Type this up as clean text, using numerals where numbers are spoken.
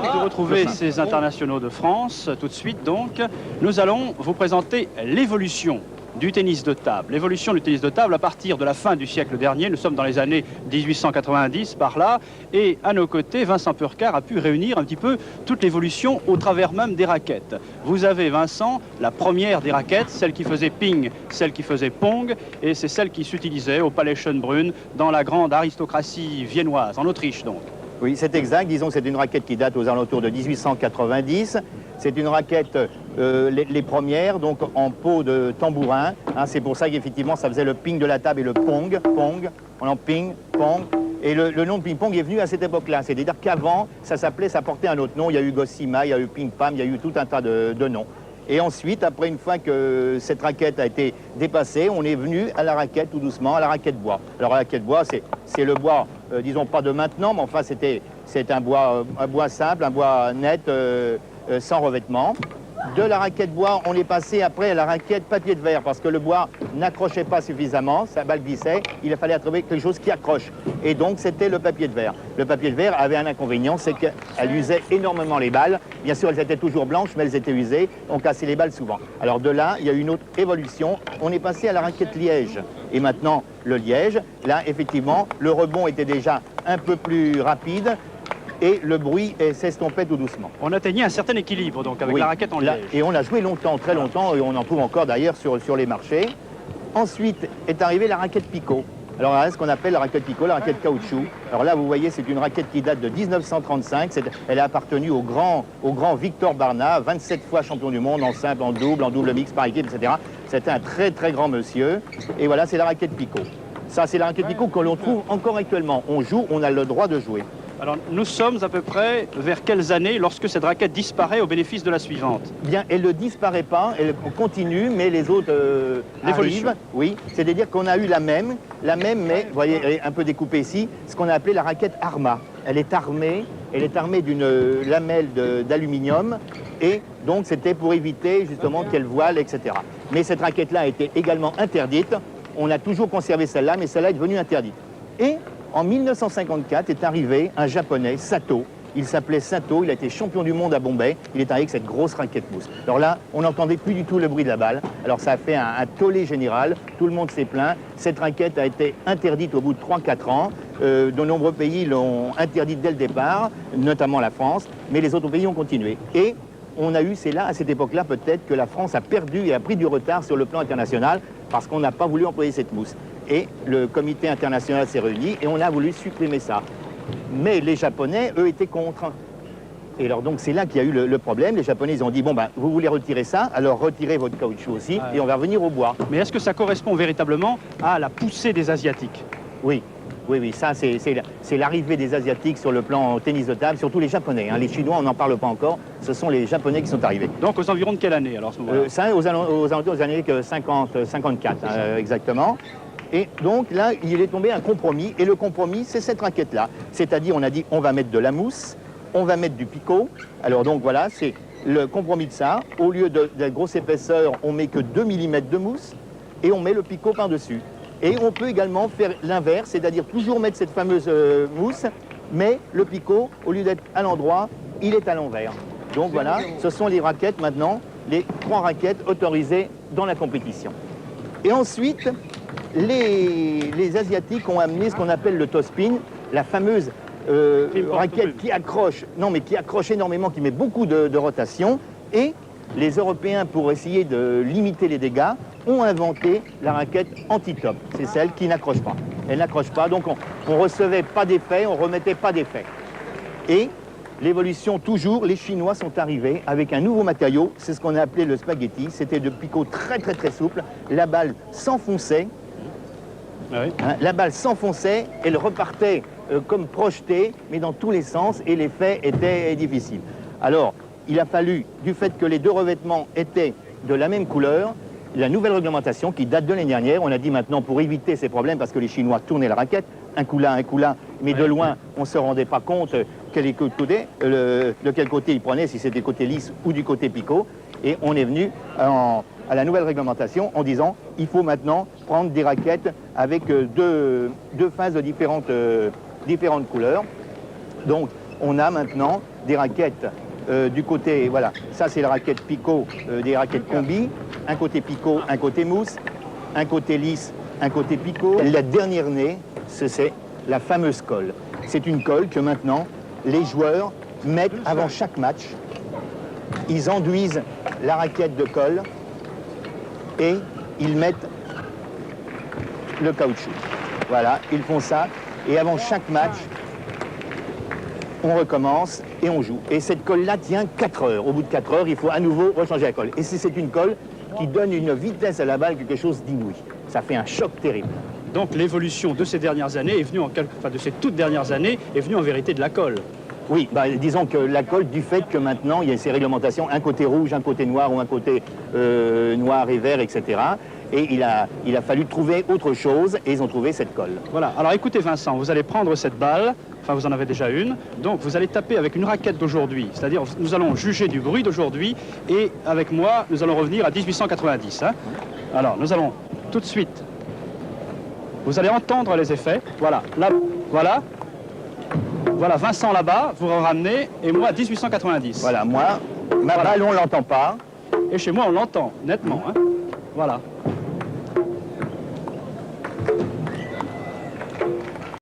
De retrouver ces internationaux de France, tout de suite donc, nous allons vous présenter l'évolution du tennis de table. L'évolution du tennis de table à partir de la fin du siècle dernier. Nous sommes dans les années 1890 par là. Et à nos côtés, Vincent Purcar a pu réunir un petit peu toute l'évolution au travers même des raquettes. Vous avez, Vincent, la première des raquettes, celle qui faisait ping, celle qui faisait pong. Et c'est celle qui s'utilisait au Palais Schönbrunn dans la grande aristocratie viennoise, en Autriche donc. Oui, c'est exact. Disons que c'est une raquette qui date aux alentours de 1890. C'est une raquette, les premières, donc en peau de tambourin. Hein, c'est pour ça qu'effectivement, ça faisait le ping de la table et le pong. Pong, on en ping, pong. Et le nom de ping-pong est venu à cette époque-là. C'est-à-dire qu'avant, ça portait un autre nom. Il y a eu Gossamer, il y a eu ping-pam, il y a eu tout un tas de noms. Et ensuite, après, une fois que cette raquette a été dépassée, on est venu à la raquette tout doucement, à la raquette bois. Alors, la raquette bois, c'est le bois, disons pas de maintenant, mais enfin, c'est un bois simple, un bois net, sans revêtement. De la raquette bois, on est passé après à la raquette papier de verre, parce que le bois n'accrochait pas suffisamment, sa balle glissait, il fallait trouver quelque chose qui accroche. Et donc, c'était le papier de verre. Le papier de verre avait un inconvénient, c'est qu'elle usait énormément les balles. Bien sûr, elles étaient toujours blanches, mais elles étaient usées, on cassait les balles souvent. Alors de là, il y a eu une autre évolution, on est passé à la raquette liège. Et maintenant, le liège, là, effectivement, le rebond était déjà un peu plus rapide, et le bruit s'estompait tout doucement. On atteignait un certain équilibre donc avec la raquette en liège. Et on a joué longtemps, très longtemps, et on en trouve encore d'ailleurs sur les marchés. Ensuite est arrivée la raquette picot. Alors là, ce qu'on appelle la raquette picot, la raquette caoutchouc. Alors là, vous voyez, c'est une raquette qui date de 1935. Elle a appartenu au grand Victor Barna, 27 fois champion du monde en simple, en double mix, par équipe, etc. C'était un très très grand monsieur. Et voilà, c'est la raquette picot. Ça, c'est la raquette picot que l'on trouve encore actuellement. On joue, on a le droit de jouer. Alors, nous sommes à peu près vers quelles années lorsque cette raquette disparaît au bénéfice de la suivante? Bien, elle ne disparaît pas, elle continue, mais les autres arrivent. Oui, c'est-à-dire qu'on a eu la même, mais vous voyez, elle est un peu découpée ici, ce qu'on a appelé la raquette Arma. Elle est armée d'une lamelle d'aluminium, et donc c'était pour éviter justement qu'elle voile, etc. Mais cette raquette-là a été également interdite. On a toujours conservé celle-là, mais celle-là est devenue interdite. Et en 1954 est arrivé un Japonais, Sato. Il s'appelait Sato, il a été champion du monde à Bombay. Il est arrivé avec cette grosse raquette mousse. Alors là, on n'entendait plus du tout le bruit de la balle. Alors ça a fait un tollé général. Tout le monde s'est plaint. Cette raquette a été interdite au bout de 3-4 ans. De nombreux pays l'ont interdite dès le départ, notamment la France. Mais les autres pays ont continué. Et on a eu, c'est là, à cette époque-là, peut-être que la France a perdu et a pris du retard sur le plan international parce qu'on n'a pas voulu employer cette mousse. Et le comité international s'est réuni et on a voulu supprimer ça. Mais les Japonais, eux, étaient contre. Et alors donc c'est là qu'il y a eu le problème. Les Japonais, ils ont dit, bon ben, vous voulez retirer ça, alors retirez votre caoutchouc aussi et on va revenir au bois. Mais est-ce que ça correspond véritablement à la poussée des Asiatiques? Oui. Oui, ça c'est l'arrivée des Asiatiques sur le plan tennis de table, surtout les Japonais. Hein. Les Chinois, on n'en parle pas encore, ce sont les Japonais qui sont arrivés. Donc aux environs de quelle année alors, à ce moment-là? Ça, aux alentours des années 50-54, exactement. Et donc là, il est tombé un compromis, et le compromis, c'est cette raquette-là. C'est-à-dire, on a dit, on va mettre de la mousse, on va mettre du picot. Alors donc voilà, c'est le compromis de ça. Au lieu de la grosse épaisseur, on met que 2 mm de mousse, et on met le picot par-dessus. Et on peut également faire l'inverse, c'est-à-dire toujours mettre cette fameuse mousse, mais le picot, au lieu d'être à l'endroit, il est à l'envers. Donc voilà, ce sont les raquettes maintenant, les 3 raquettes autorisées dans la compétition. Et ensuite, les Asiatiques ont amené ce qu'on appelle le toe spin, la fameuse raquette qui accroche, qui accroche énormément, qui met beaucoup de rotation. Et les Européens, pour essayer de limiter les dégâts, ont inventé la raquette anti-top. C'est celle qui n'accroche pas. Elle n'accroche pas, donc on recevait pas d'effet, on remettait pas d'effet. Et l'évolution, toujours, les Chinois sont arrivés avec un nouveau matériau, c'est ce qu'on a appelé le spaghetti. C'était de picot très souple. La balle s'enfonçait. Oui. Hein, la balle s'enfonçait, elle repartait comme projetée, mais dans tous les sens, et l'effet était difficile. Alors, il a fallu, du fait que les deux revêtements étaient de la même couleur, la nouvelle réglementation qui date de l'année dernière, on a dit maintenant pour éviter ces problèmes, parce que les Chinois tournaient la raquette, un coup là, mais de loin, on ne se rendait pas compte de quel côté ils prenaient, si c'était côté lisse ou du côté picot, et on est venu à la nouvelle réglementation en disant il faut maintenant prendre des raquettes avec deux phases de différentes couleurs. Donc on a maintenant des raquettes du côté, voilà, ça c'est la raquette picot, des raquettes combi, un côté picot, un côté mousse, un côté lisse, un côté picot. La dernière née, c'est la fameuse colle. C'est une colle que maintenant les joueurs mettent avant chaque match. Ils enduisent la raquette de colle et ils mettent le caoutchouc. Voilà, ils font ça et avant chaque match, on recommence et on joue. Et cette colle-là tient 4 heures. Au bout de 4 heures, il faut à nouveau rechanger la colle. Et c'est une colle qui donne une vitesse à la balle, quelque chose d'inouï. Ça fait un choc terrible. Donc l'évolution de ces dernières années est venue, de ces toutes dernières années, est venue en vérité de la colle. Oui, disons que la colle, du fait que maintenant il y a ces réglementations, un côté rouge, un côté noir ou un côté noir et vert, etc. Et il a fallu trouver autre chose et ils ont trouvé cette colle. Voilà, alors écoutez Vincent, vous allez prendre cette balle, enfin vous en avez déjà une, donc vous allez taper avec une raquette d'aujourd'hui, c'est-à-dire nous allons juger du bruit d'aujourd'hui et avec moi nous allons revenir à 1890. Hein. Alors nous allons tout de suite, vous allez entendre les effets, voilà, là, voilà. Voilà, Vincent là-bas, vous ramenez, et moi 1890. Voilà, moi, ma balle on ne l'entend pas. Et chez moi on l'entend, nettement. Hein. Voilà.